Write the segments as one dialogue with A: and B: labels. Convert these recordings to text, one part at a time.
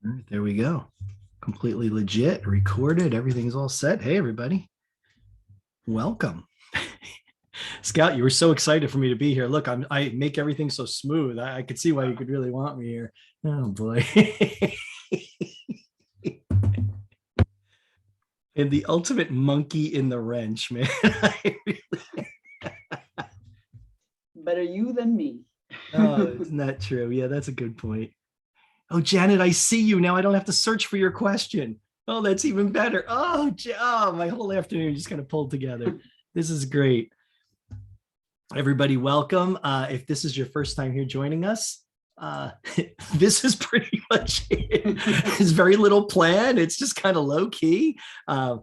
A: All right, there we go. Completely legit, recorded, everything's all set. Hey, everybody. Welcome. Scout, you were so excited for me to be here. Look, I make everything so smooth. I could see why you could really want me here. Oh boy. And the ultimate monkey in the wrench, man.
B: Better you than me.
A: Oh, isn't that true? Yeah, that's a good point. Oh, Janet, I see you now. I don't have to search for your question. Oh, that's even better. Oh, my whole afternoon just kind of pulled together. This is great. Everybody, welcome. If this is your first time here joining us, this is pretty much it. There's very little plan. It's just kind of low key. I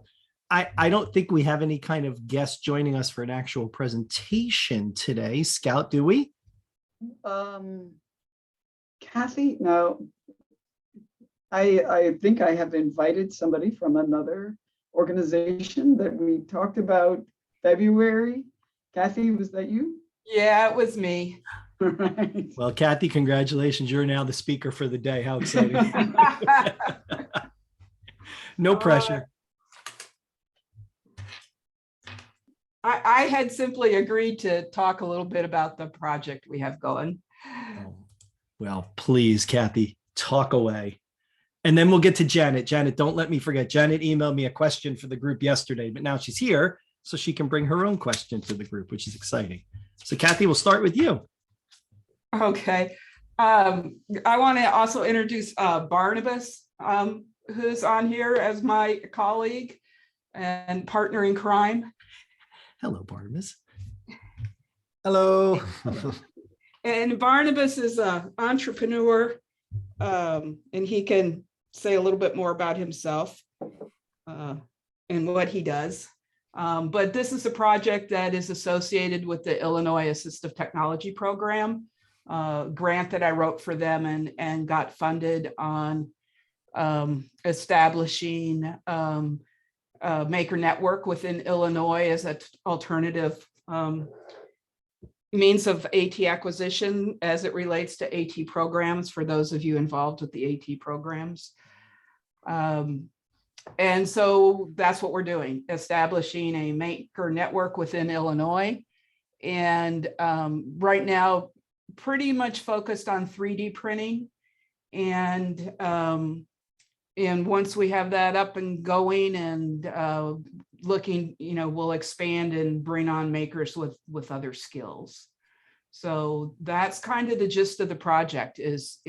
A: don't think we have any kind of guest joining us for an actual presentation today. Scout, do we?
B: Kathy, no. I think I have invited somebody from another organization that we talked about February. Kathy, was that you?
C: Yeah, it was me.
B: Right.
A: Well, Kathy, congratulations. You're now the speaker for the day. How exciting. No pressure.
C: I had simply agreed to talk a little bit about the project we have going.
A: Well, please, Kathy, talk away. And then we'll get to Janet. Janet, don't let me forget. Janet emailed me a question for the group yesterday, but now she's here, so she can bring her own question to the group, which is exciting. So Kathy, we'll start with you.
C: Okay. I want to also introduce Barnabas, who's on here as my colleague and partner in crime.
A: Hello, Barnabas. Hello.
C: And Barnabas is an entrepreneur, and he can say a little bit more about himself and what he does. But this is a project that is associated with the Illinois Assistive Technology program, grant that I wrote for them and got funded on establishing a maker network within Illinois as an alternative means of AT acquisition as it relates to AT programs for those of you involved with the AT programs. And so that's what we're doing, establishing a maker network within Illinois. And right now, pretty much focused on 3D printing. And once we have that up and going and looking, we'll expand and bring on makers with other skills. So that's kind of the gist of the project is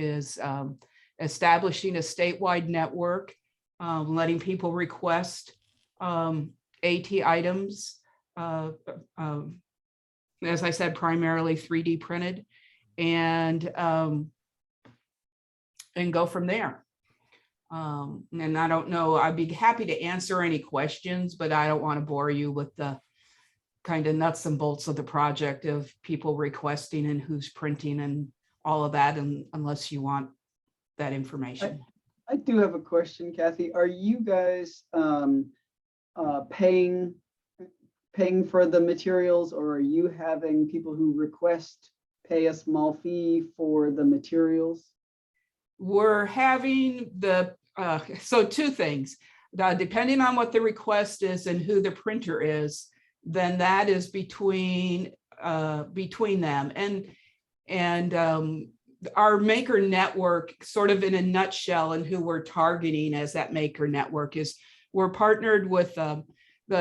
C: establishing a statewide network, letting people request AT items, as I said, primarily 3D printed, and go from there. And I don't know, I'd be happy to answer any questions, but I don't want to bore you with the kind of nuts and bolts of the project of people requesting and who's printing and all of that, unless you want that information.
B: I do have a question, Kathy. Are you guys paying for the materials, or are you having people who request pay a small fee for the materials?
C: We're having so two things. Depending on what the request is and who the printer is, then that is between them. And our maker network, sort of in a nutshell, and who we're targeting as that maker network is, we're partnered with the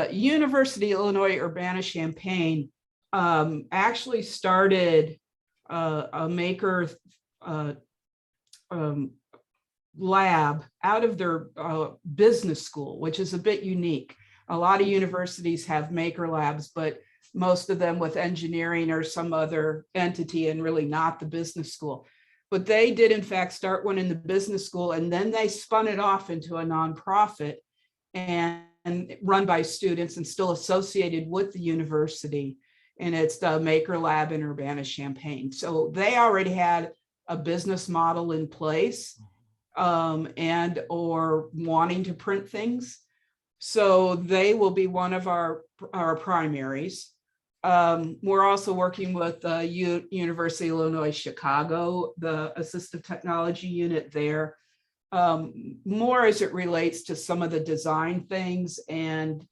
C: University of Illinois Urbana-Champaign. Actually started a maker lab out of their business school, which is a bit unique. A lot of universities have maker labs, but most of them with engineering or some other entity, and really not the business school. But they did in fact start one in the business school, and then they spun it off into a nonprofit and run by students and still associated with the university. And it's the Maker Lab in Urbana-Champaign. So they already had a business model in place and or wanting to print things. So they will be one of our primaries. We're also working with the University of Illinois Chicago, the Assistive Technology unit there, more as it relates to some of the design things and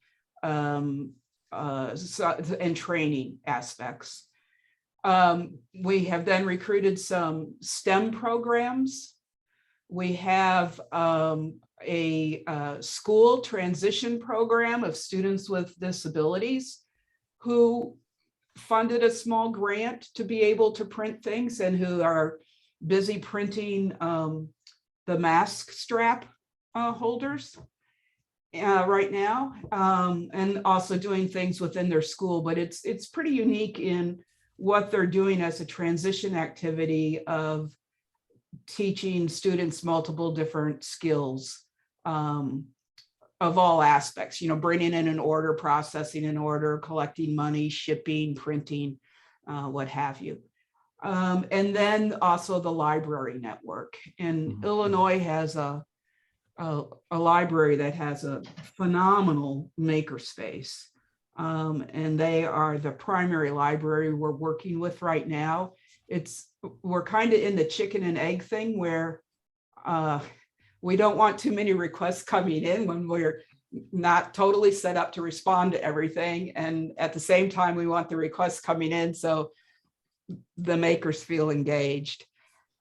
C: training aspects. We have then recruited some STEM programs. We have a school transition program of students with disabilities who funded a small grant to be able to print things and who are busy printing the mask strap holders right now, and also doing things within their school. But it's pretty unique in what they're doing as a transition activity of teaching students multiple different skills of all aspects, bringing in an order, processing an order, collecting money, shipping, printing, what have you. And then also the library network. And Illinois has a library that has a phenomenal makerspace. And they are the primary library we're working with right now. We're kind of in the chicken and egg thing where we don't want too many requests coming in when we're not totally set up to respond to everything. And at the same time, we want the requests coming in so the makers feel engaged.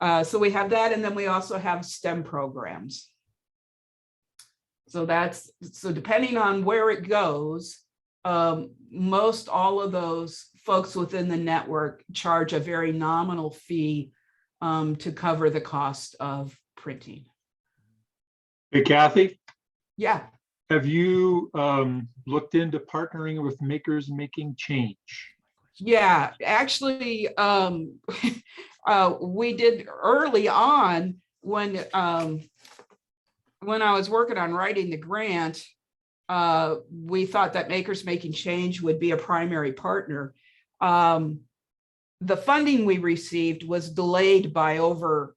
C: So we have that. And then we also have STEM programs. So depending on where it goes, most all of those folks within the network charge a very nominal fee to cover the cost of printing.
D: Hey, Kathy,
C: Yeah.
D: have you looked into partnering with Makers Making Change?
C: Yeah, actually, we did early on when I was working on writing the grant. We thought that Makers Making Change would be a primary partner. The funding we received was delayed by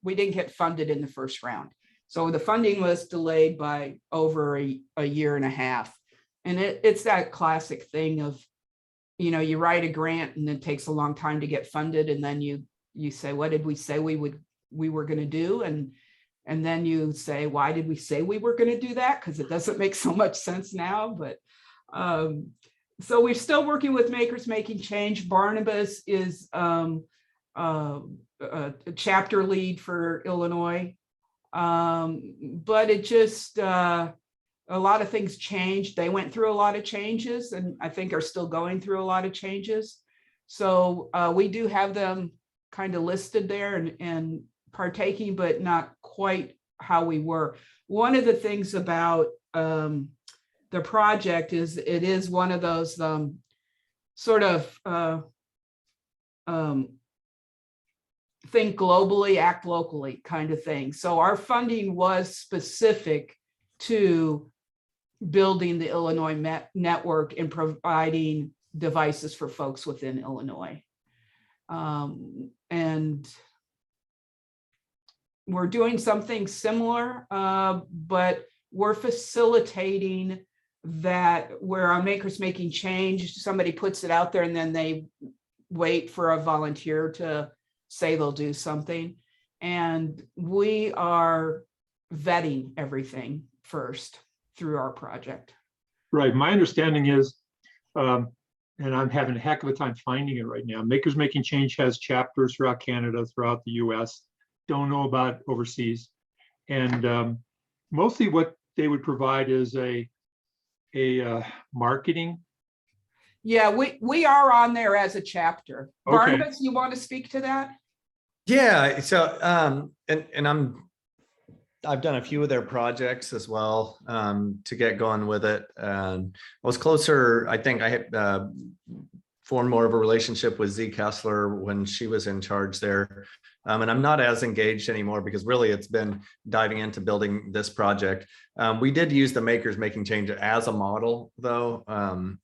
C: we didn't get funded in the first round. So the funding was delayed by over a year and a half. And it's that classic thing of, you write a grant and it takes a long time to get funded. And then you say, what did we say we were going to do? And then you say, why did we say we were going to do that? Because it doesn't make so much sense now. But so we're still working with Makers Making Change. Barnabas is a chapter lead for Illinois. But it just, a lot of things changed. They went through a lot of changes and I think are still going through a lot of changes. So we do have them kind of listed there and partaking, but not quite how we were. One of the things about the project is it is one of those sort of think globally, act locally kind of thing. So our funding was specific to building the Illinois network and providing devices for folks within Illinois. And we're doing something similar, but we're facilitating that where our Makers Making Change, somebody puts it out there and then they wait for a volunteer to say they'll do something. And we are vetting everything first through our project.
D: Right. My understanding is, and I'm having a heck of a time finding it right now, Makers Making Change has chapters throughout Canada, throughout the US. Don't know about overseas. And mostly what they would provide is a marketing.
C: Yeah, we are on there as a chapter.
D: Okay.
C: Barnabas, you want to speak to that?
E: Yeah, so and I've done a few of their projects as well to get going with it. I was closer, I think I had formed more of a relationship with Z Kessler when she was in charge there. And I'm not as engaged anymore because really it's been diving into building this project. We did use the Makers Making Change as a model though,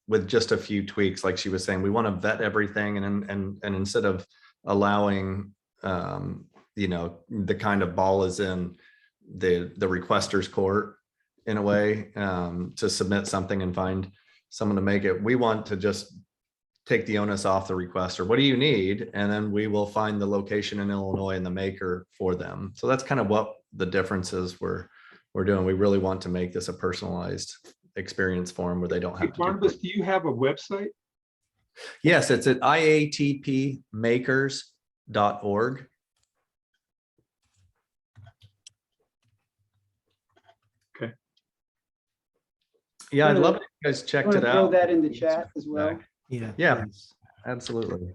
E: with just a few tweaks. Like she was saying, we want to vet everything and instead of allowing, the kind of ball is in the requester's court in a way to submit something and find someone to make it. We want to just take the onus off the requester. What do you need? And then we will find the location in Illinois and the maker for them. So that's kind of what the differences we're doing. We really want to make this a personalized experience for them where they don't
D: Hey,
E: have to.
D: Barnabas, do you have a website?
E: Yes, it's at iatpmakers.org.
D: Okay.
E: Yeah, I'd
B: Wanna-
E: love it if you guys checked
B: Want
E: it
B: to throw
E: out.
B: that in the chat as well?
A: Yeah.
E: Yeah.
A: please.
E: Absolutely.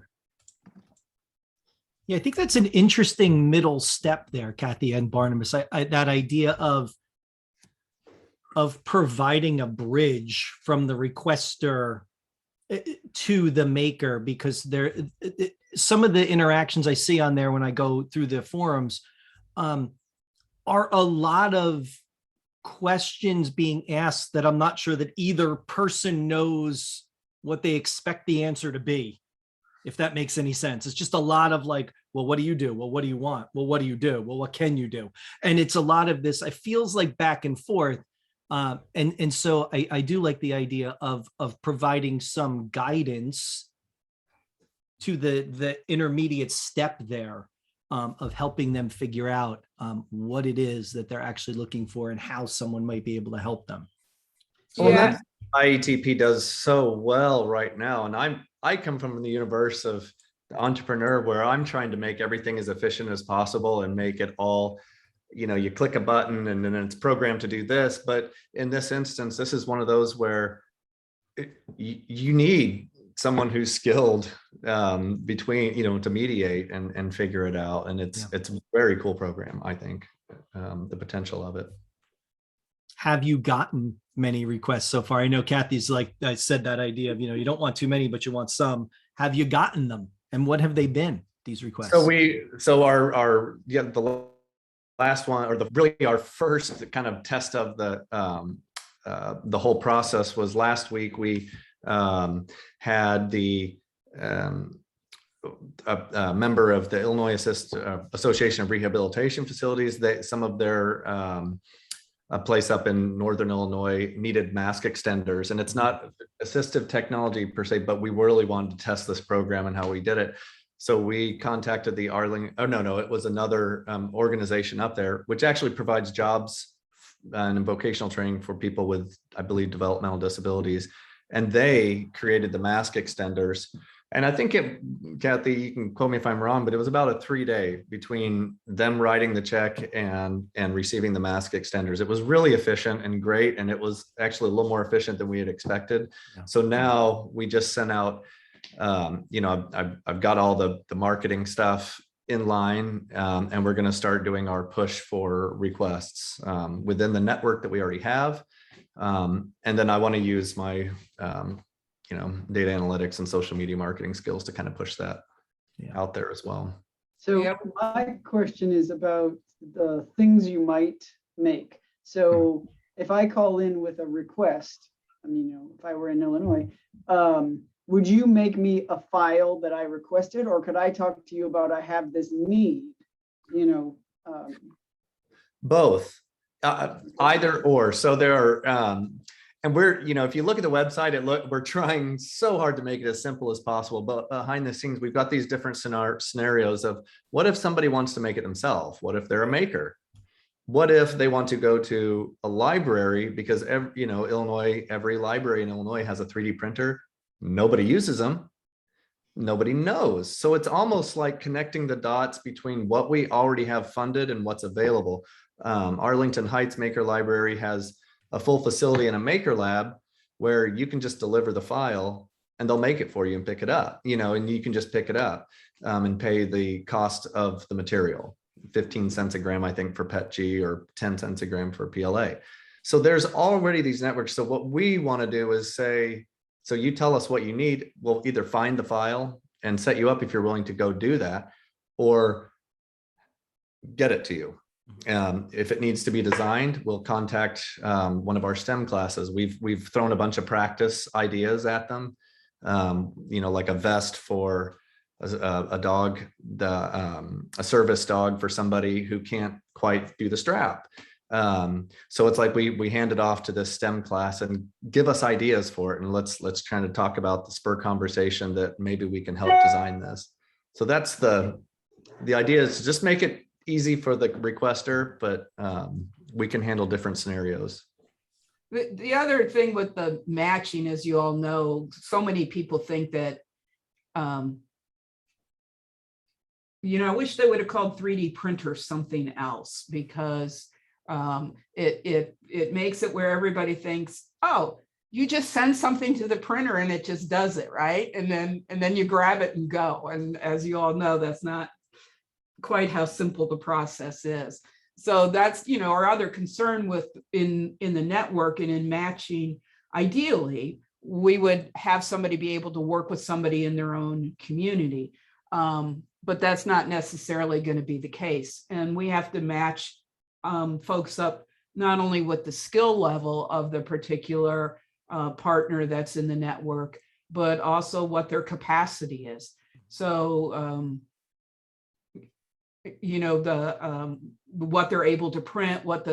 A: Yeah, I think that's an interesting middle step there, Kathy and Barnabas. That idea of providing a bridge from the requester to the maker, because some of the interactions I see on there when I go through the forums are a lot of questions being asked that I'm not sure that either person knows what they expect the answer to be, if that makes any sense. It's just a lot of like, well, what do you do? Well, what do you want? Well, what do you do? Well, what can you do? And it's a lot of this, it feels like back and forth. And so I do like the idea of providing some guidance to the intermediate step there, of helping them figure out what it is that they're actually looking for and how someone might be able to help them.
E: Well,
C: Yeah.
E: that's IETP does so well right now. And I come from the universe of the entrepreneur where I'm trying to make everything as efficient as possible and make it all, you click a button and then it's programmed to do this. But in this instance, this is one of those where you need someone who's skilled between, to mediate and figure it out. And it's a very cool program, I think, the potential of it.
A: Have you gotten many requests so far? I know Kathy's like, I said that idea of, you don't want too many, but you want some. Have you gotten them? And what have they been, these requests?
E: So the last one, or our first kind of test of the whole process was last week. We had the a member of the Illinois Association of Rehabilitation Facilities, some of their a place up in Northern Illinois needed mask extenders, and it's not assistive technology per se, but we really wanted to test this program and how we did it. So we contacted the it was another organization up there, which actually provides jobs and vocational training for people with, I believe, developmental disabilities. And they created the mask extenders. And I think Kathy, you can quote me if I'm wrong, but it was about a 3-day between them writing the check and receiving the mask extenders. It was really efficient and great. And it was actually a little more efficient than we had expected. Yeah. So now we just sent out, I've got all the marketing stuff in line, and we're going to start doing our push for requests within the network that we already have. And then I want to use my, data analytics and social media marketing skills to kind of push that out there as well.
B: So my question is about the things you might make. So if I call in with a request, if I were in Illinois, would you make me a file that I requested, or could I talk to you about, I have this need,
E: Both, either or. So there are, and we're, if you look at the website, we're trying so hard to make it as simple as possible, but behind the scenes, we've got these different scenarios of what if somebody wants to make it themselves? What if they're a maker? What if they want to go to a library because, Illinois, every library in Illinois has a 3D printer. Nobody uses them. Nobody knows. So it's almost like connecting the dots between what we already have funded and what's available. Arlington Heights Maker Library has a full facility and a maker lab where you can just deliver the file and they'll make it for you and pick it up, and you can just pick it up and pay the cost of the material, 15 cents a gram, I think, for PETG, or 10 cents a gram for PLA. So there's already these networks. So what we want to do is say, so you tell us what you need. We'll either find the file and set you up if you're willing to go do that, or get it to you. If it needs to be designed, we'll contact one of our STEM classes. We've thrown a bunch of practice ideas at them, like a vest for a dog, a service dog for somebody who can't quite do the strap. So it's like we hand it off to this STEM class and give us ideas for it, and let's try to talk about the spur conversation that maybe we can help design this. So that's the idea, is to just make it easy for the requester, but we can handle different scenarios.
C: The other thing with the matching, as you all know, so many people think that, I wish they would have called 3D printer something else, because it makes it where everybody thinks, oh, you just send something to the printer and it just does it, right? And then you grab it and go. And as you all know, that's not quite how simple the process is. So that's, our other concern with in the network and in matching. Ideally, we would have somebody be able to work with somebody in their own community. But that's not necessarily going to be the case. And we have to match folks up not only with the skill level of the particular partner that's in the network, but also what their capacity is. So, what they're able to print, what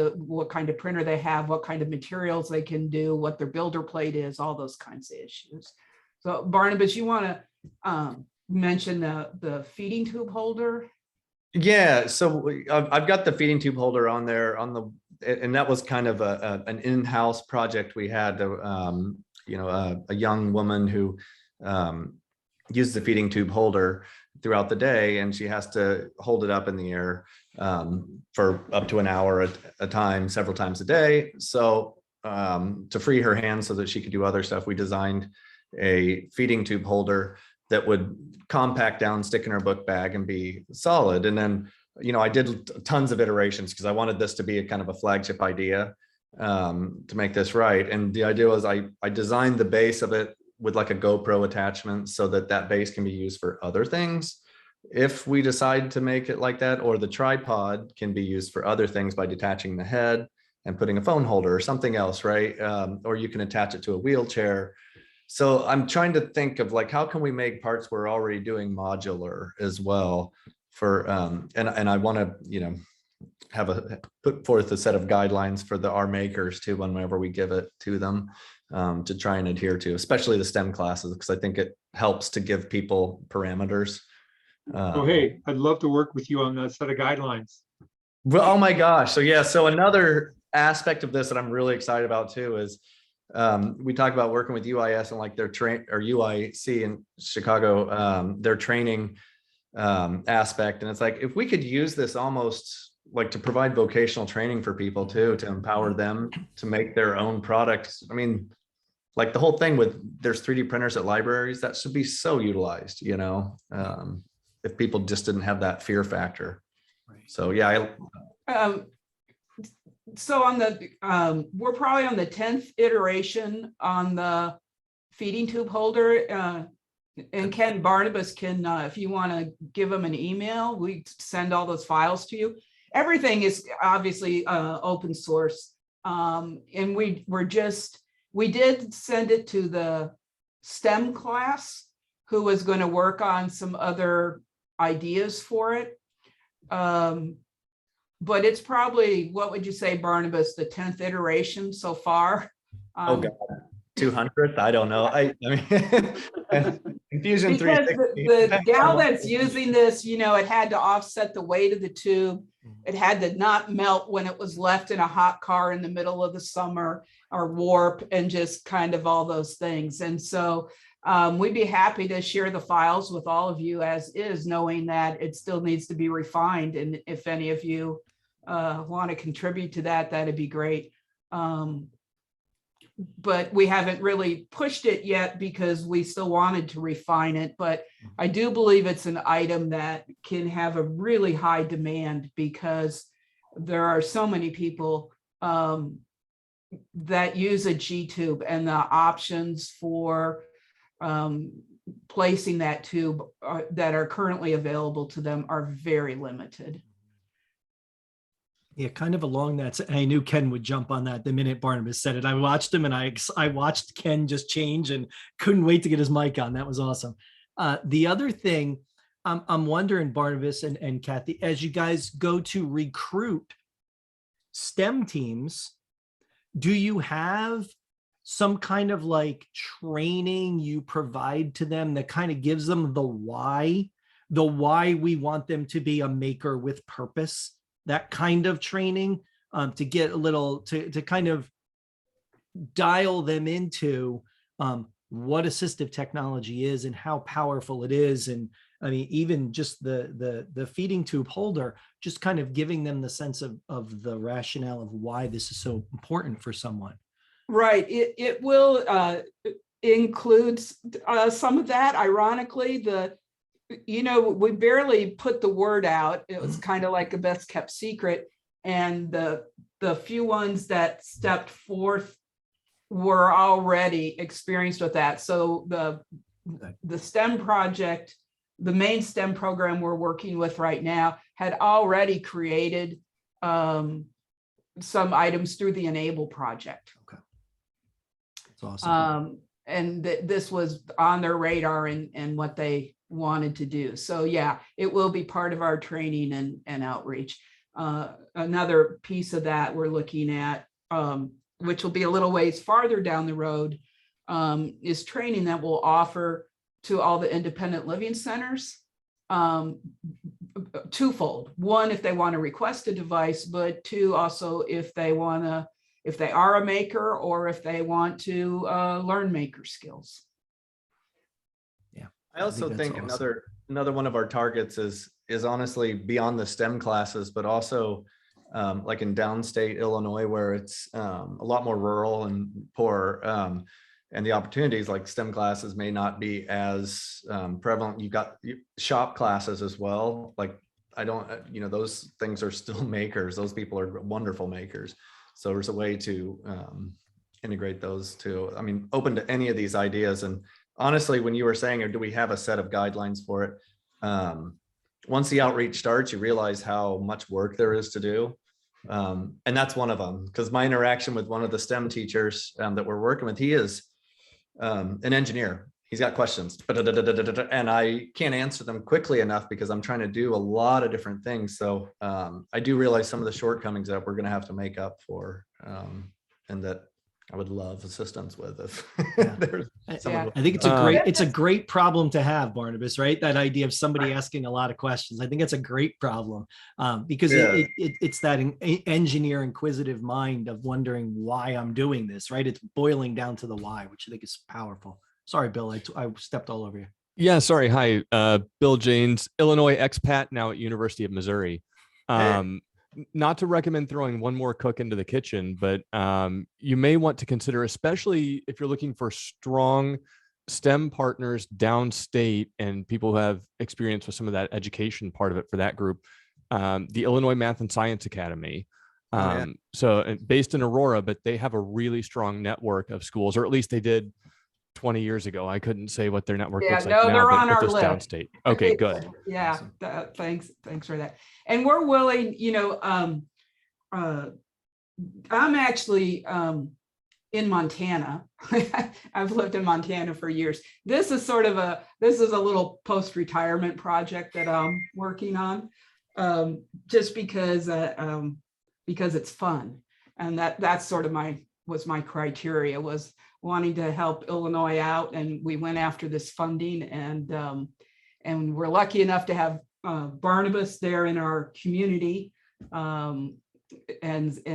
C: kind of printer they have, what kind of materials they can do, what their builder plate is, all those kinds of issues. So Barnabas, you want to mention the feeding tube holder? Yeah, so
E: I've got the feeding tube holder on there and that was kind of an in-house project we had. A young woman who used the feeding tube holder throughout the day, and she has to hold it up in the air for up to an hour at a time, several times a day. So to free her hands so that she could do other stuff, we designed a feeding tube holder that would compact down, stick in her book bag, and be solid. And then, I did tons of iterations because I wanted this to be a kind of a flagship idea to make this right. And the idea was I designed the base of it with like a GoPro attachment so that base can be used for other things if we decide to make it like that, or the tripod can be used for other things by detaching the head and putting a phone holder or something else, right? Or you can attach it to a wheelchair. So I'm trying to think of like, how can we make parts we're already doing modular as well for, and I want to, put forth a set of guidelines for our makers too, whenever we give it to them, to try and adhere to, especially the STEM classes, because I think it helps to give people parameters.
D: Hey, I'd love to work with you on that set of guidelines.
E: Well, oh my gosh. So yeah, so another aspect of this that I'm really excited about too is we talk about working with UIS and like their UIC in Chicago, their training aspect. And it's like, if we could use this almost like to provide vocational training for people too, to empower them to make their own products. I mean, like the whole thing with there's 3D printers at libraries, that should be so utilized, if people just didn't have that fear factor.
A: Right.
E: So yeah.
C: So on the, we're probably on the 10th iteration on the feeding tube holder. And Ken, Barnabas can, if you want to give them an email, we send all those files to you. Everything is obviously open source. And we did send it to the STEM class who was going to work on some other ideas for it. But it's probably, what would you say, Barnabas, the 10th iteration so far?
E: Oh God, 200th? I don't know. I mean, Infusion 360.
C: The gal that's using this, it had to offset the weight of the tube. It had to not melt when it was left in a hot car in the middle of the summer, or warp, and just kind of all those things. And so we'd be happy to share the files with all of you as is, knowing that it still needs to be refined. And if any of you want to contribute to that, that'd be great. But we haven't really pushed it yet because we still wanted to refine it. But I do believe it's an item that can have a really high demand, because there are so many people that use a G-tube, and the options for placing that tube that are currently available to them are very limited.
A: Yeah, kind of along that. And I knew Ken would jump on that the minute Barnabas said it. I watched him, and I watched Ken just change and couldn't wait to get his mic on. That was awesome. The other thing I'm wondering, Barnabas and Kathy, as you guys go to recruit STEM teams, do you have some kind of like training you provide to them that kind of gives them the why the why we want them to be a maker with purpose, that kind of training, to get a little, to kind of dial them into what assistive technology is and how powerful it is. And I mean, even just the feeding tube holder, just kind of giving them the sense of the rationale of why this is so important for someone.
C: Right. It will include some of that. Ironically, we barely put the word out. It was kind of like a best kept secret. And the few ones that stepped forth were already experienced with that. So the STEM project, the main STEM program we're working with right now, had already created some items through the Enable project.
A: Okay. That's awesome.
C: And this was on their radar and what they wanted to do. So yeah, it will be part of our training and outreach. Another piece of that we're looking at, which will be a little ways farther down the road, is training that we'll offer to all the independent living centers. Twofold. One, if they want to request a device, but two, also if they are a maker or if they want to learn maker skills.
A: Yeah.
E: I also think
A: awesome.
E: another one of our targets is honestly beyond the STEM classes, but also like in downstate Illinois, where it's a lot more rural and poor, and the opportunities like STEM classes may not be as prevalent. You've got shop classes as well. Like those things are still makers. Those people are wonderful makers. So there's a way to integrate those too. I mean, open to any of these ideas. And honestly, when you were saying, or do we have a set of guidelines for it? Once the outreach starts, you realize how much work there is to do. And that's one of them, because my interaction with one of the STEM teachers that we're working with, he is an engineer. He's got questions, and I can't answer them quickly enough because I'm trying to do a lot of different things. So I do realize some of the shortcomings that we're going to have to make up for, and that I would love assistance with if there's someone.
A: I think it's a great problem to have, Barnabas, right? That idea of somebody asking a lot of questions. I think it's a great problem because it's that engineer inquisitive mind of wondering why I'm doing this, right? It's boiling down to the why, which I think is powerful. Sorry, Bill, I stepped all over you.
F: Yeah, sorry. Hi, Bill Janes, Illinois expat, now at University of Missouri. Not to recommend throwing one more cook into the kitchen, but you may want to consider, especially if you're looking for strong STEM partners downstate and people who have experience with some of that education part of it for that group, the Illinois Math and Science Academy. So based in Aurora, but they have a really strong network of schools, or at least they did 20 years ago. I couldn't say what their network looks like now,
C: they're on our
F: list.
C: Downstate.
F: Okay, good.
C: Yeah, thanks for that. And we're willing, I'm actually in Montana. I've lived in Montana for years. This is a little post-retirement project that I'm working on, just because it's fun. And that's sort of my criteria, was wanting to help Illinois out, and we went after this funding, and we're lucky enough to have Barnabas there in our community, and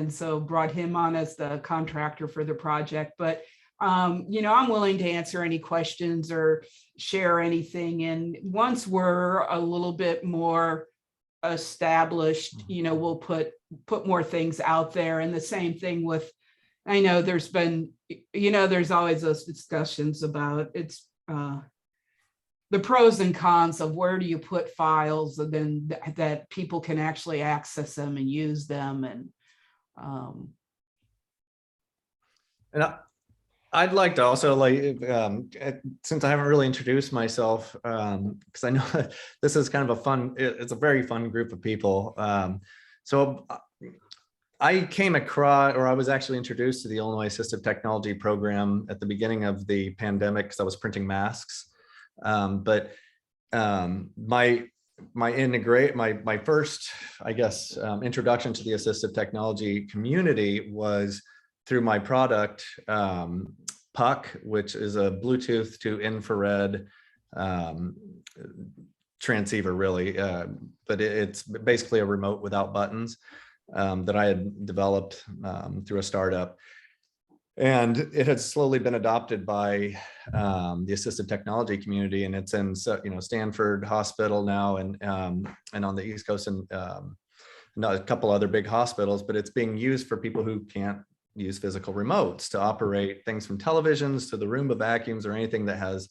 C: so brought him on as the contractor for the project. But I'm willing to answer any questions or share anything, and once we're a little bit more established, we'll put more things out there. And the same thing with, I know there's been, there's always those discussions about the pros and cons of where do you put files, and then that people can actually access them and use them. And
E: I'd like to also, since I haven't really introduced myself, because I know this is kind of it's a very fun group of people. So I came across, or I was actually introduced to the Illinois Assistive Technology program at the beginning of the pandemic because I was printing masks. But my first, I guess, introduction to the assistive technology community was through my product, Puck, which is a Bluetooth to infrared transceiver really, but it's basically a remote without buttons that I had developed through a startup. And it has slowly been adopted by the assistive technology community, and it's in Stanford Hospital now, and on the East Coast, and a couple other big hospitals. But it's being used for people who can't use physical remotes to operate things from televisions to the Roomba vacuums or anything that has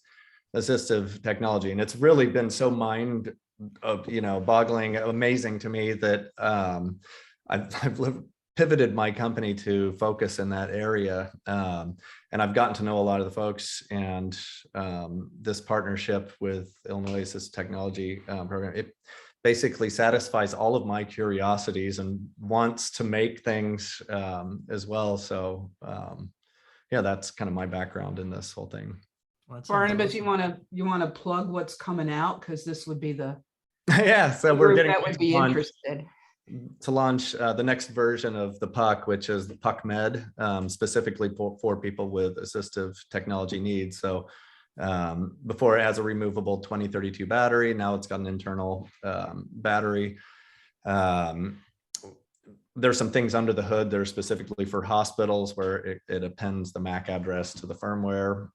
E: assistive technology. And it's really been so boggling, amazing to me that I've pivoted my company to focus in that area. And I've gotten to know a lot of the folks, and this partnership with Illinois Assistive Technology program, it basically satisfies all of my curiosities and wants to make things as well. So yeah, that's kind of my background in this whole thing.
A: Well, that sounds
C: Barnabas,
A: awesome.
C: you want to plug what's coming out, because this would be the
E: Yeah, so we're
C: group
E: getting
C: that would be interested.
E: to launch the next version of the Puck, which is the Puck Med, specifically for people with assistive technology needs. So before it has a removable 2032 battery, now it's got an internal battery. There's some things under the hood that are specifically for hospitals where it appends the MAC address to the firmware,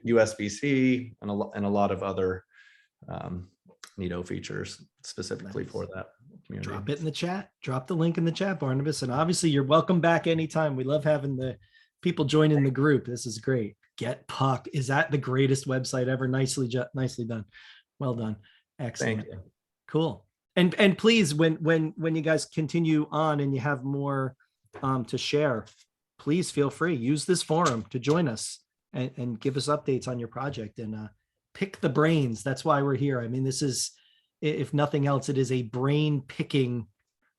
E: USB-C, and a lot of other neato features specifically
A: Nice.
E: for that community.
A: Drop it in the chat. Drop the link in the chat, Barnabas. And obviously you're welcome back anytime. We love having the people joining the group. This is great. Get Puck. Is that the greatest website ever? Nicely done. Well done. Excellent.
E: Thank you.
A: Cool. And please, when you guys continue on and you have more to share, please feel free. Use this forum to join us and give us updates on your project, and pick the brains. That's why we're here. I mean, this is, if nothing else, it is a brain picking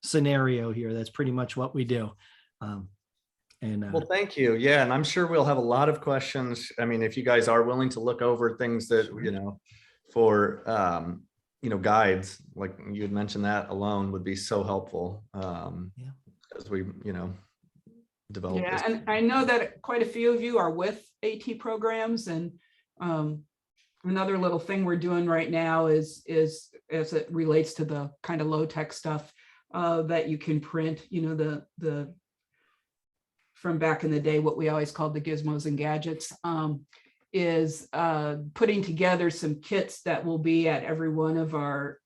A: scenario here. That's pretty much what we do.
E: Well, thank you. Yeah, and I'm sure we'll have a lot of questions. I mean, if you guys are willing to look over things that, for guides, like you had mentioned, that alone would be so helpful as we develop
C: Yeah,
E: this.
C: and I know that quite a few of you are with AT programs, and another little thing we're doing right now is as it relates to the kind of low tech stuff that you can print, the from back in the day, what we always called the gizmos and gadgets, is putting together some kits that will be at every one of our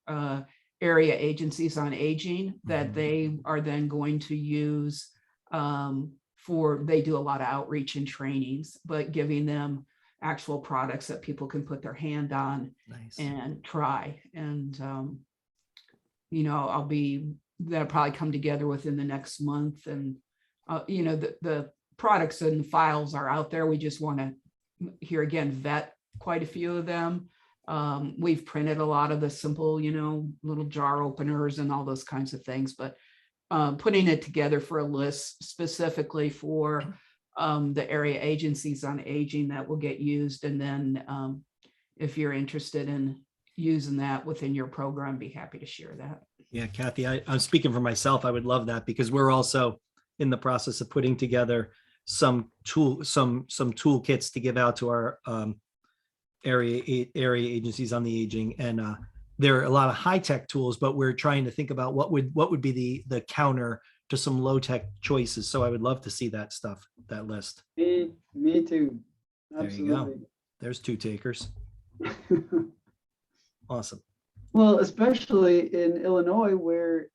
C: area agencies on aging that they are then going to use they do a lot of outreach and trainings, but giving them actual products that people can put their hand on.
A: Nice.
C: And try. And, that'll probably come together within the next month. And, the products and files are out there. We just want to, here again, vet quite a few of them. We've printed a lot of the simple, little jar openers and all those kinds of things, but putting it together for a list specifically for the area agencies on aging that will get used. And then if you're interested in using that within your program, be happy to share that.
A: Yeah, Kathy, I'm speaking for myself. I would love that, because we're also in the process of putting together some toolkits to give out to our area agencies on the aging. And there are a lot of high-tech tools, but we're trying to think about what would be the counter to some low-tech choices. So I would love to see that stuff, that list.
B: Me too.
A: There you go.
B: Absolutely.
A: There's two takers. Awesome.
B: Well, especially in Illinois, where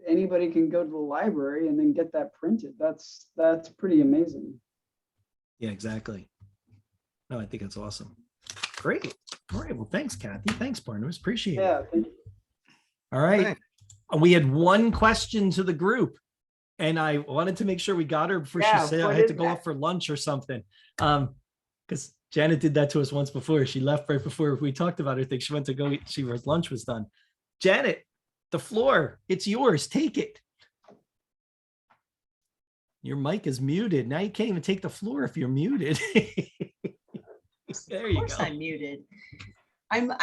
B: anybody can go to the library and then get that printed. That's pretty amazing.
A: Yeah, exactly. No, I think it's awesome. Great. All right. Well, thanks, Kathy. Thanks, Barnabas. Appreciate it.
B: Yeah, thank you.
A: All right.
E: Thanks.
A: We had one question to the group, and I wanted to make sure we got her before she said I had to go off for lunch or something. Because Janet did that to us once before. She left right before we talked about her thing. She went to go eat. Her lunch was done. Janet, the floor, it's yours. Take it. Your mic is muted. Now you can't even take the floor if you're muted. There you go.
G: Of course I'm muted. I'm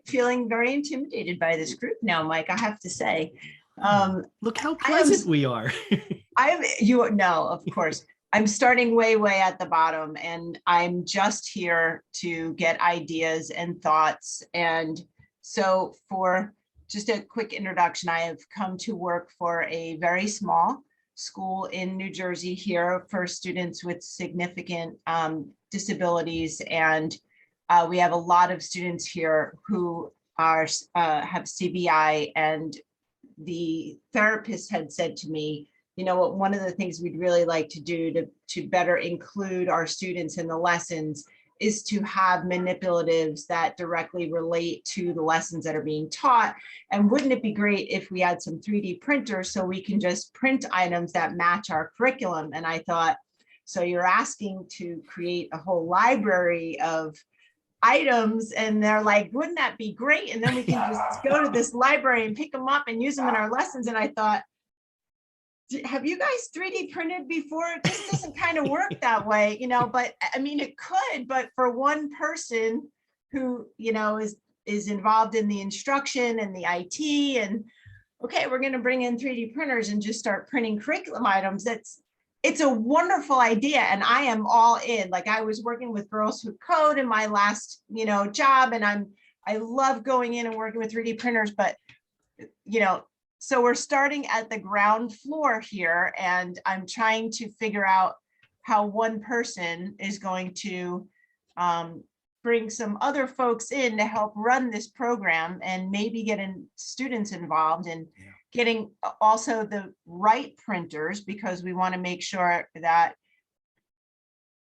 G: feeling very intimidated by this group now, Mike, I have to say.
A: Look how pleasant we are.
G: Of course. I'm starting way at the bottom, and I'm just here to get ideas and thoughts. And so for just a quick introduction, I have come to work for a very small school in New Jersey here for students with significant disabilities. And we have a lot of students here who are have CBI, and the therapist had said to me, you know what, one of the things we'd really like to do to better include our students in the lessons is to have manipulatives that directly relate to the lessons that are being taught. And wouldn't it be great if we had some 3D printers so we can just print items that match our curriculum? And I thought, so you're asking to create a whole library of items, and they're like, wouldn't that be great? And then we can just go to this library and pick them up and use them in our lessons. And I thought, have you guys 3D printed before? It just doesn't kind of work that way, you know, but I mean, it could, but for one person who, you know, is involved in the instruction and the IT, and okay, we're going to bring in 3D printers and just start printing curriculum items. It's a wonderful idea. And I am all in. Like, I was working with Girls Who Code in my last, you know, job. And I love going in and working with 3D printers, but, you know, so we're starting at the ground floor here, and I'm trying to figure out how one person is going to bring some other folks in to help run this program, and maybe getting students involved, and getting also the right printers, because we want to make sure that,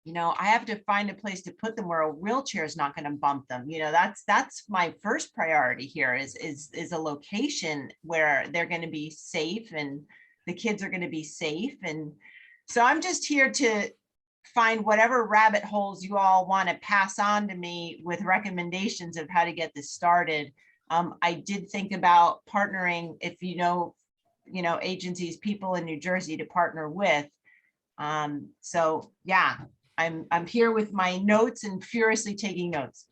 G: you know, I have to find a place to put them where a wheelchair is not going to bump them. You know, that's my first priority here is a location where they're going to be safe and the kids are going to be safe. And so I'm just here to find whatever rabbit holes you all want to pass on to me with recommendations of how to get this started. I did think about partnering, if you know, agencies, people in New Jersey to partner with. So yeah. I'm here with my notes and furiously taking notes.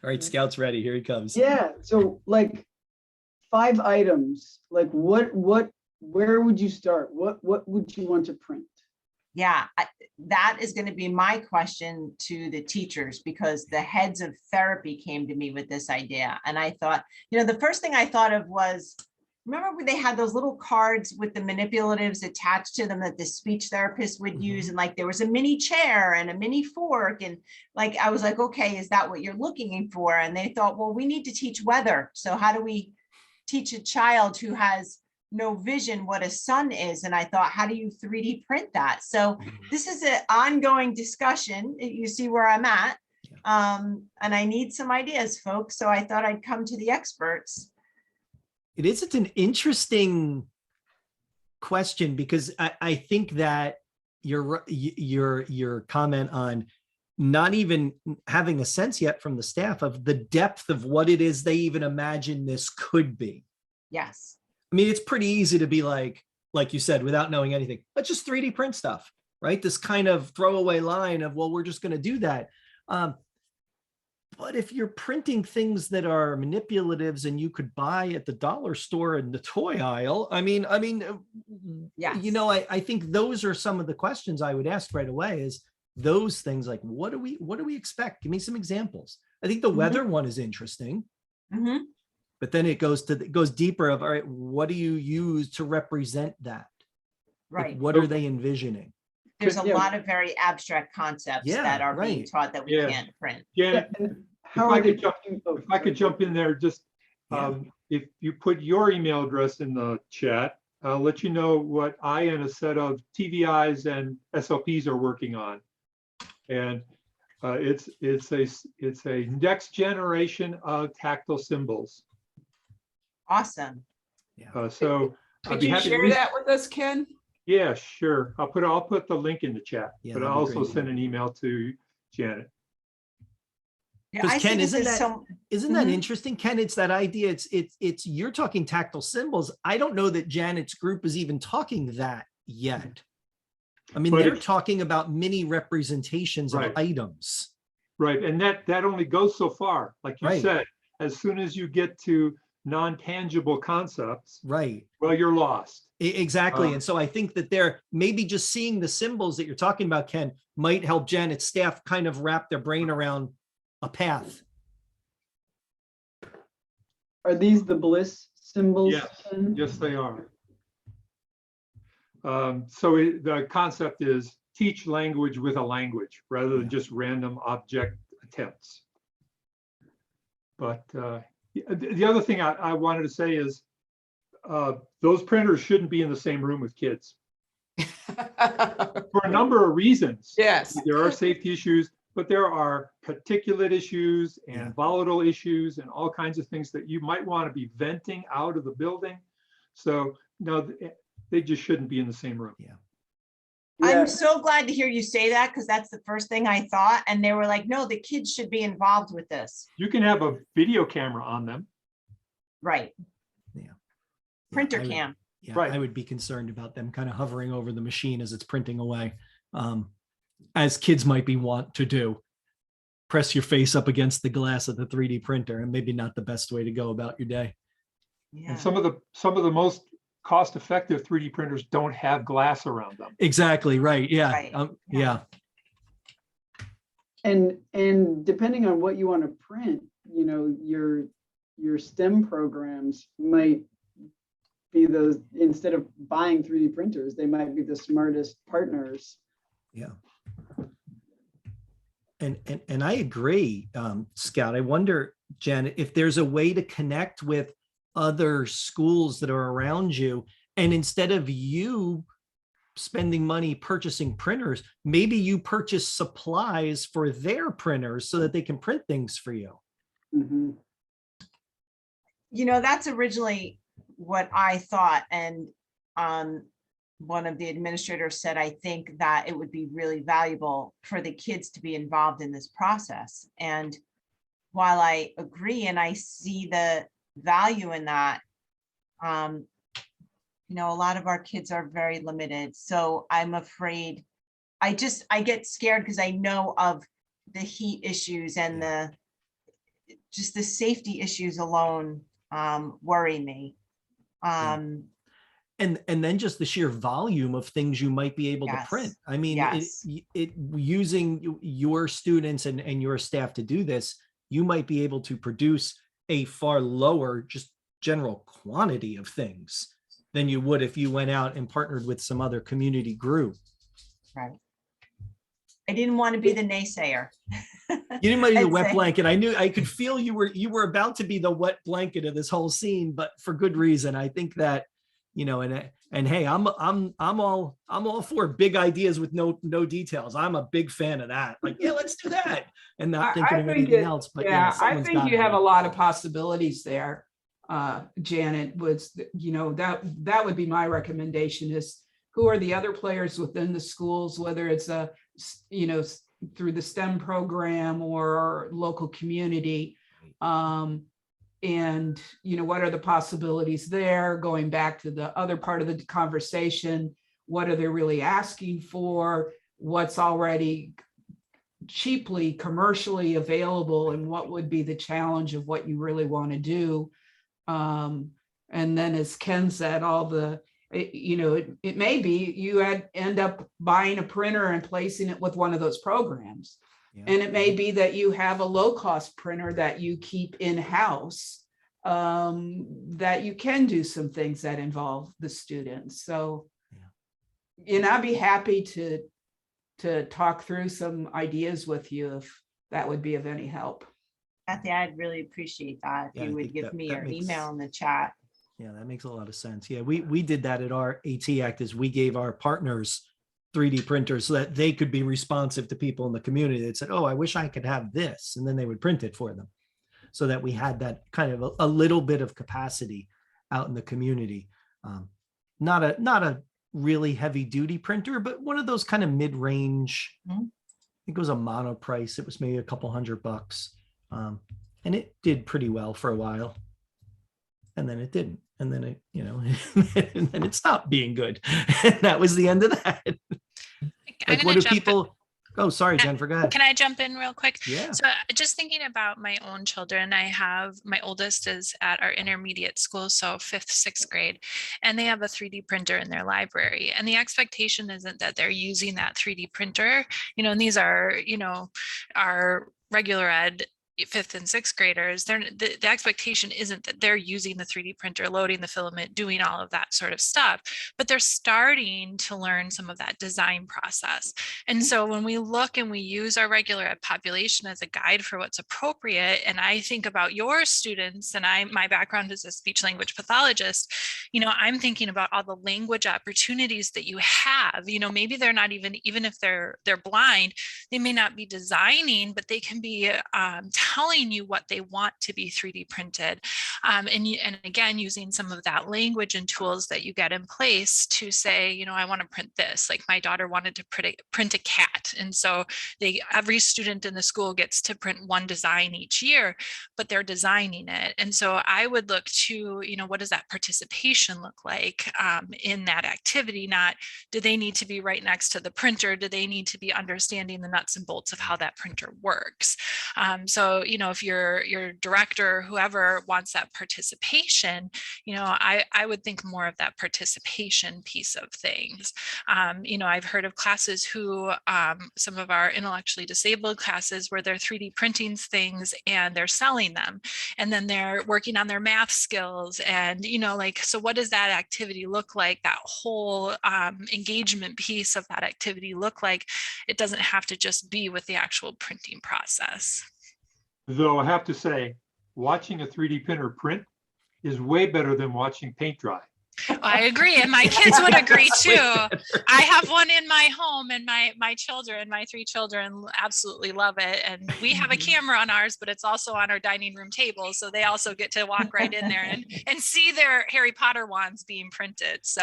A: All right, Scout's ready. Here he comes.
B: Yeah, so like 5 items, like where would you start? What would you want to print?
G: Yeah, that is going to be my question to the teachers, because the heads of therapy came to me with this idea. And I thought, you know, the first thing I thought of was, remember when they had those little cards with the manipulatives attached to them that the speech therapist would use? And like, there was a mini chair and a mini fork. And like, I was like, okay, is that what you're looking for? And they thought, well, we need to teach weather. So how do we teach a child who has no vision what a sun is? And I thought, how do you 3D print that? So this is an ongoing discussion. You see where I'm at. And I need some ideas, folks. So I thought I'd come to the experts.
A: It's an interesting question, because I think that your comment on not even having a sense yet from the staff of the depth of what it is they even imagine this could be.
G: Yes.
A: I mean, it's pretty easy to be like you said, without knowing anything, let's just 3D print stuff, right? This kind of throwaway line of, well, we're just going to do that. But if you're printing things that are manipulatives and you could buy at the dollar store in the toy aisle, I mean,
G: Yes.
A: you know, I think those are some of the questions I would ask right away, is those things like, what do we expect? Give me some examples. I think the weather one is interesting, but then it goes deeper of, all right, what do you use to represent that?
G: Right.
A: Like, what are they envisioning?
G: There's a lot of very abstract concepts that are being taught that we can't print.
D: Janet,
B: How are they?
D: if I could jump in there, just if you put your email address in the chat, I'll let you know what I and a set of TVIs and SLPs are working on. And it's a next generation of tactile symbols.
G: Awesome.
D: So I'd
C: Could
D: be
C: you
D: happy to
C: share that with us, Ken?
D: Yeah, sure. I'll put the link in the chat,
A: Yeah,
D: but
A: that'd
D: I'll
A: be
D: also
A: great.
D: send an email to Janet.
G: Yeah,
A: Because
G: I
A: Ken,
G: think
A: isn't
G: this is
A: that isn't that interesting, Ken? It's that idea. It's you're talking tactile symbols. I don't know that Janet's group is even talking that yet. I mean,
D: But
A: they're
D: it's-
A: talking about mini representations
D: Right.
A: of items.
D: Right, and that only goes so far. Like you
A: Right.
D: said, as soon as you get to non-tangible concepts,
A: Right.
D: well, you're lost.
A: Exactly. And so I think that they're maybe just seeing the symbols that you're talking about, Ken, might help Janet's staff kind of wrap their brain around a path.
B: Are these the bliss symbols?
D: Yes,
B: then?
D: yes, they are. The concept is teach language with a language rather than just random object attempts. But the other thing I wanted to say is those printers shouldn't be in the same room with kids for a number of reasons.
C: Yes.
D: There are safety issues, but there are particulate issues and
A: Yeah.
D: volatile issues and all kinds of things that you might want to be venting out of the building. So no, they just shouldn't be in the same room.
B: Yeah.
G: I'm so glad to hear you say that, because that's the first thing I thought. And they were like, no, the kids should be involved with this.
D: You can have a video camera on them.
G: Right.
A: Yeah.
G: Printer
A: I would-
G: cam.
A: Yeah,
D: Right.
A: I would be concerned about them kind of hovering over the machine as it's printing away. As kids might be wont to do. Press your face up against the glass of the 3D printer, and maybe not the best way to go about your day.
G: Yeah.
D: And some of the most cost-effective 3D printers don't have glass around them.
A: Exactly, right. Yeah.
G: Right.
A: Yeah.
B: And depending on what you want to print, you know, your STEM programs might be those, instead of buying 3D printers, they might be the smartest partners.
A: Yeah. And I agree, Scout. I wonder, Janet, if there's a way to connect with other schools that are around you, and instead of you spending money purchasing printers, maybe you purchase supplies for their printers so that they can print things for you.
B: Mhm.
G: You know, that's originally what I thought. And one of the administrators said, I think that it would be really valuable for the kids to be involved in this process. And while I agree and I see the value in that, you know, a lot of our kids are very limited. So I'm afraid, I get scared because I know of the heat issues and just the safety issues alone worry me.
A: And then just the sheer volume of things you might be able to print. I mean,
G: Yes.
A: it using your students and your staff to do this, you might be able to produce a far lower just general quantity of things than you would if you went out and partnered with some other community group.
G: Right. I didn't want to be the naysayer.
A: You didn't want to be the
G: I'd
A: wet
G: say.
A: blanket. I knew, I could feel you were about to be the wet blanket of this whole scene, but for good reason. I think that, you know, and hey, I'm all for big ideas with no details. I'm a big fan of that. Like, yeah, let's do that, and not thinking of anything else. But
C: yeah, I
A: someone's
C: think
A: gotta
C: you have
A: do
C: a
A: it.
C: lot of possibilities there. Janet, was, you know, that would be my recommendation, is who are the other players within the schools, whether it's you know, through the STEM program or local community. And, you know, what are the possibilities there? Going back to the other part of the conversation, what are they really asking for? What's already cheaply commercially available, and what would be the challenge of what you really want to do? And then, as Ken said, you know, it may be you end up buying a printer and placing it with one of those programs.
A: Yeah.
C: And it may be that you have a low-cost printer that you keep in-house, that you can do some things that involve the students. So, and I'd be happy to talk through some ideas with you if that would be of any help.
G: Kathy, I'd really appreciate that if
A: Yeah, I
G: you would
A: think
G: give me
A: that
G: your
A: makes-
G: email in the chat.
A: Yeah, that makes a lot of sense. Yeah, we did that at our ATAC, is we gave our partners 3D printers so that they could be responsive to people in the community that said, oh, I wish I could have this. And then they would print it for them, so that we had that kind of a little bit of capacity out in the community. Not a really heavy duty printer, but one of those kind of mid-range. I think it was a mono price. It was maybe a couple $100. And it did pretty well for a while. And then it didn't. And then it, you know, and then it stopped being good. And that was the end of that.
H: I'm
A: Like,
H: gonna
A: what do
H: jump in.
A: people, Oh, sorry, Jennifer, go ahead.
H: Can I jump in real quick?
A: Yeah.
H: So just thinking about my own children, I have my oldest is at our intermediate school, so 5th, 6th grade, and they have a 3D printer in their library. And the expectation isn't that they're using that 3D printer, and these are, our regular ed 5th and 6th graders. The expectation isn't that they're using the 3D printer, loading the filament, doing all of that sort of stuff, but they're starting to learn some of that design process. And so when we look and we use our regular ed population as a guide for what's appropriate, and I think about your students, and my background is a speech language pathologist, I'm thinking about all the language opportunities that you have. Maybe they're not even if they're blind, they may not be designing, but they can be telling you what they want to be 3D printed. And again, using some of that language and tools that you get in place to say, I want to print this. Like my daughter wanted to print a cat. And so every student in the school gets to print one design each year, but they're designing it. And so I would look to, what does that participation look like in that activity? Not, do they need to be right next to the printer? Do they need to be understanding the nuts and bolts of how that printer works? So, if your director or whoever wants that participation, I would think more of that participation piece of things. I've heard of classes who, some of our intellectually disabled classes where they're 3D printing things and they're selling them. And then they're working on their math skills. And, so what does that activity look like? That whole engagement piece of that activity look like? It doesn't have to just be with the actual printing process.
D: Though I have to say, watching a 3D printer print is way better than watching paint dry.
H: I agree. And my kids would agree too. I have one in my home, and my 3 children absolutely love it. And we have a camera on ours, but it's also on our dining room table. So they also get to walk right in there and see their Harry Potter wands being printed. So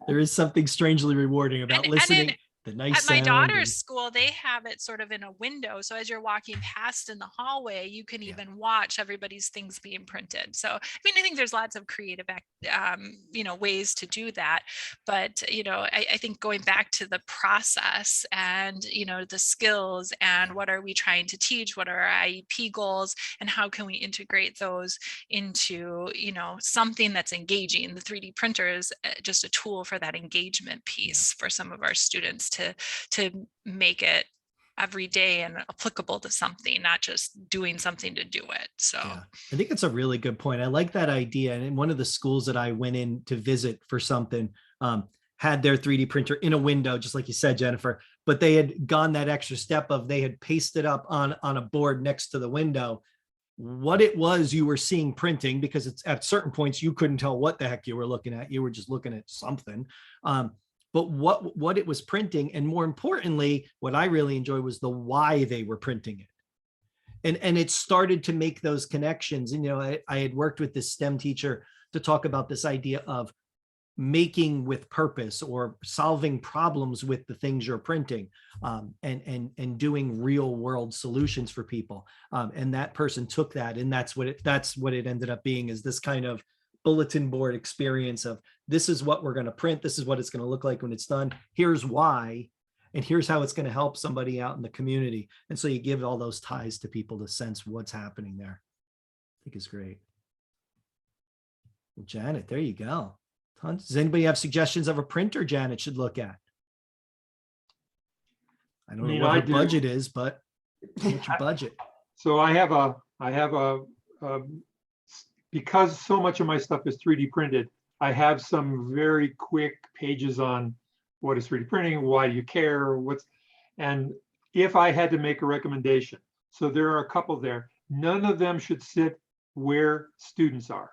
A: There is something strangely rewarding about listening. The nice
H: at my
A: sound
H: daughter's school, they have it sort of in a window. So as you're walking past in the hallway, you can even watch everybody's things being printed. So, I think there's lots of creative, ways to do that. But, I think going back to the process and, the skills and what are we trying to teach? What are our IEP goals? And how can we integrate those into, something that's engaging? The 3D printer is just a tool for that engagement piece for some of our students to make it every day and applicable to something, not just doing something to do it. So
A: I think it's a really good point. I like that idea. And in one of the schools that I went in to visit for something, had their 3D printer in a window, just like you said, Jennifer, but they had gone that extra step of they had pasted up on a board next to the window what it was you were seeing printing, because it's at certain points you couldn't tell what the heck you were looking at. You were just looking at something. But what it was printing, and more importantly, what I really enjoyed was the why they were printing it. And it started to make those connections. And, I had worked with this STEM teacher to talk about this idea of making with purpose, or solving problems with the things you're printing, and doing real world solutions for people. And that person took that, and that's what it ended up being, is this kind of bulletin board experience of, this is what we're going to print. This is what it's going to look like when it's done. Here's why, and here's how it's going to help somebody out in the community. And so you give all those ties to people to sense what's happening there. I think it's great. Well, Janet, there you go. Tons. Does anybody have suggestions of a printer Janet should look at? I don't know what her budget is, but what's your budget?
D: So I have a because so much of my stuff is 3D printed, I have some very quick pages on what is 3D printing, why do you care, and if I had to make a recommendation, so there are a couple there, none of them should sit where students are.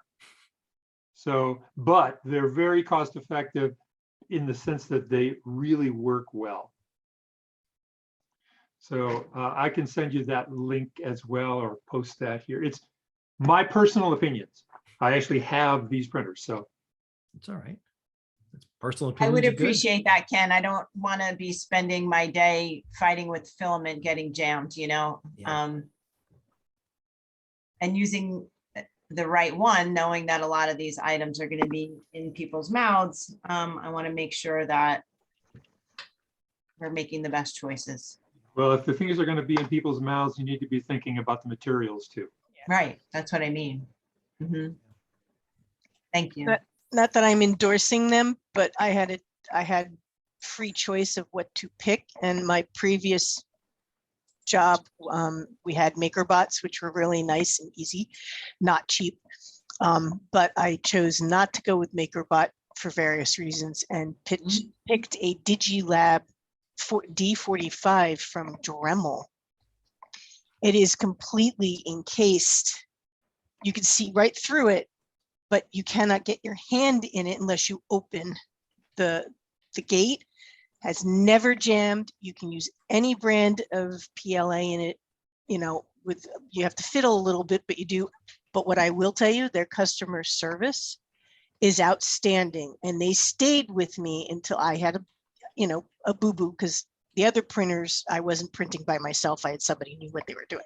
D: So, but they're very cost effective in the sense that they really work well. So I can send you that link as well, or post that here. It's my personal opinions. I actually have these printers, so.
A: It's all right. It's personal
G: I
A: opinions.
G: would
A: are good.
G: appreciate that, Ken. I don't want to be spending my day fighting with filament getting jammed,
A: Yeah.
G: And using the right one, knowing that a lot of these items are going to be in people's mouths. I want to make sure that we're making the best choices.
D: Well, if the things are going to be in people's mouths, you need to be thinking about the materials too.
G: Right, that's what I mean. Mhm. Thank you.
I: Not that I'm endorsing them, but I had free choice of what to pick, and my previous job, we had MakerBots, which were really nice and easy, not cheap. But I chose not to go with MakerBot for various reasons and picked a DigiLab D45 from Dremel. It is completely encased. You can see right through it, but you cannot get your hand in it unless you open the gate. Has never jammed. You can use any brand of PLA in it, you know, you have to fiddle a little bit, but you do. But what I will tell you, their customer service is outstanding. And they stayed with me until I had a boo-boo, because the other printers, I wasn't printing by myself. I had somebody who knew what they were doing.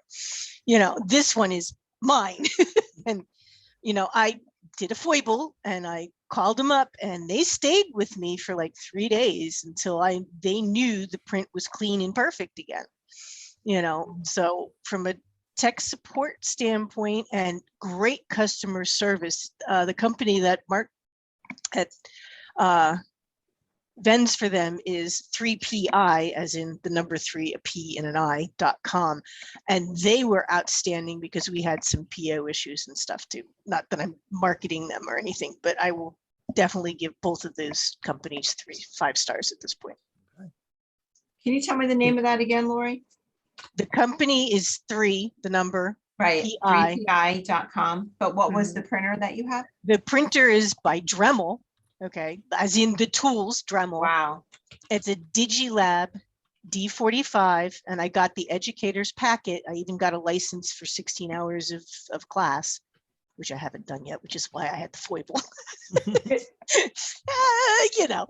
I: You know, this one is mine. And, you know, I did a foible and I called them up, and they stayed with me for like 3 days until they knew the print was clean and perfect again. You know, so from a tech support standpoint and great customer service, the company that Mark at vends for them is 3PI, as in the number 3, a P and an I.com. And they were outstanding because we had some PO issues and stuff too. Not that I'm marketing them or anything, but I will definitely give both of those companies 5 stars at this point.
G: Can you tell me the name of that again, Lori?
I: The company is 3, the number.
G: Right,
I: PI.
G: 3PI.com. But what was the printer that you have?
I: The printer is by Dremel. Okay, as in the tools, Dremel.
G: Wow.
I: It's a DigiLab D45, and I got the educator's packet. I even got a license for 16 hours of class, which I haven't done yet, which is why I had the foible. You know.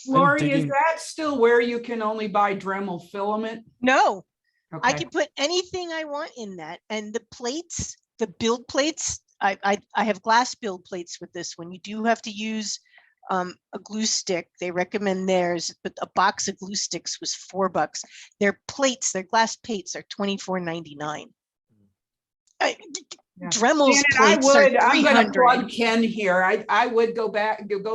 C: Lori, is that still where you can only buy Dremel filament?
I: No, I
C: Okay.
I: can put anything I want in that. And the plates, the build plates, I have glass build plates with this one. You do have to use a glue stick. They recommend theirs, but a box of glue sticks was $4. Their plates, their glass plates are $24.99.
C: Yeah.
I: Dremel's
C: Janet,
I: plates are
C: I'm going to
I: $300.
C: plug Ken here. I would go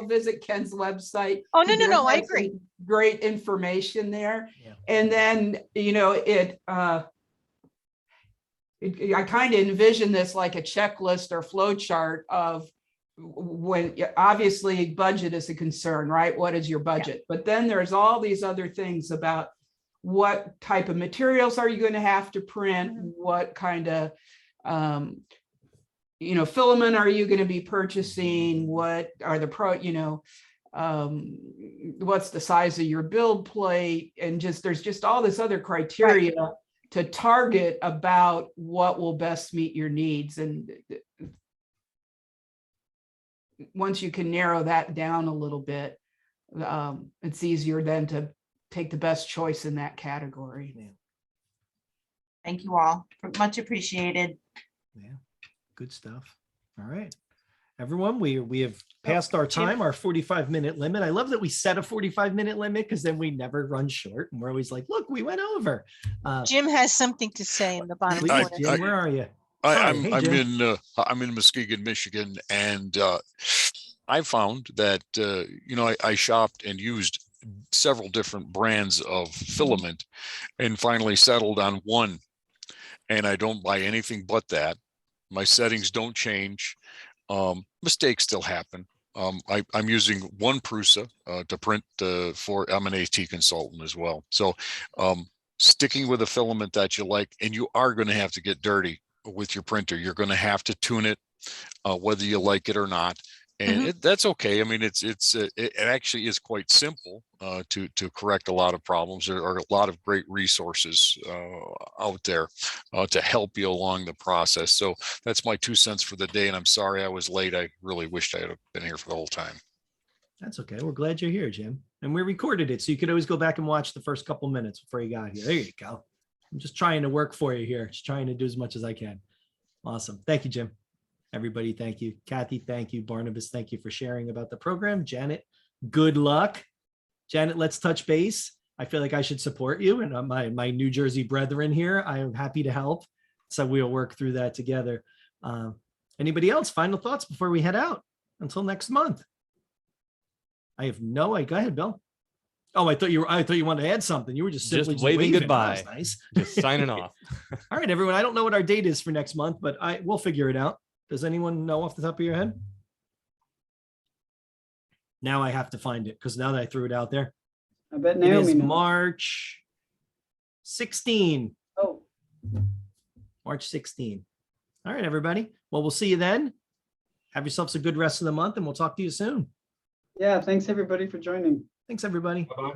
C: visit Ken's website.
I: Oh, no,
C: He
I: no, no, I
C: has some
I: agree.
C: Great information there.
A: Yeah.
C: And then, you know, I kind of envision this like a checklist or flow chart of when obviously budget is a concern, right? What is your budget? But then there's all these other things about what type of materials are you going to have to print? What kind of, you know, filament are you going to be purchasing? What are the what's the size of your build plate? And there's just all this other criteria to target about what will best meet your needs. And once you can narrow that down a little bit, it's easier then to take the best choice in that category.
A: Yeah.
G: Thank you all. Much appreciated.
A: Yeah, good stuff. All right, everyone, we have passed our time, our 45-minute limit. I love that we set a 45-minute limit, because then we never run short, and we're always like, look, we went over.
I: Jim has something to say in the bottom
A: Please,
I: corner.
A: Jim, where are you?
J: I'm
A: Hey, Jim.
J: I'm in Muskegon, Michigan, and I found that I shopped and used several different brands of filament, and finally settled on one. And I don't buy anything but that. My settings don't change. Mistakes still happen. I'm using one Prusa to print I'm an AT consultant as well. So sticking with a filament that you like, and you are going to have to get dirty with your printer. You're going to have to tune it, whether you like it or not. And that's okay. I mean, it actually is quite simple to correct a lot of problems. There are a lot of great resources out there to help you along the process. So that's my 2 cents for the day. And I'm sorry I was late. I really wished I had been here for the whole time.
A: That's okay. We're glad you're here, Jim. And we recorded it, so you could always go back and watch the first couple minutes before you got here. There you go. I'm just trying to work for you here. Just trying to do as much as I can. Awesome. Thank you, Jim. Everybody, thank you. Kathy, thank you. Barnabas, thank you for sharing about the program. Janet, good luck. Janet, let's touch base. I feel like I should support you and my New Jersey brethren here. I am happy to help. So we'll work through that together. Anybody else? Final thoughts before we head out until next month? I have no idea. Go ahead, Bill. Oh, I thought you wanted to add something. You were just simply
F: Just waving
A: Oh, that
F: goodbye.
A: was nice.
F: Just signing off.
A: All right, everyone. I don't know what our date is for next month, but we'll figure it out. Does anyone know off the top of your head? Now I have to find it because now that I threw it out there,
B: I bet
A: it is
B: Naomi knows.
A: March 16.
B: Oh,
A: March 16. All right, everybody. Well, we'll see you then. Have yourselves a good rest of the month, and we'll talk to you soon.
B: yeah, thanks everybody for joining.
A: Thanks, everybody.
D: Bye-bye.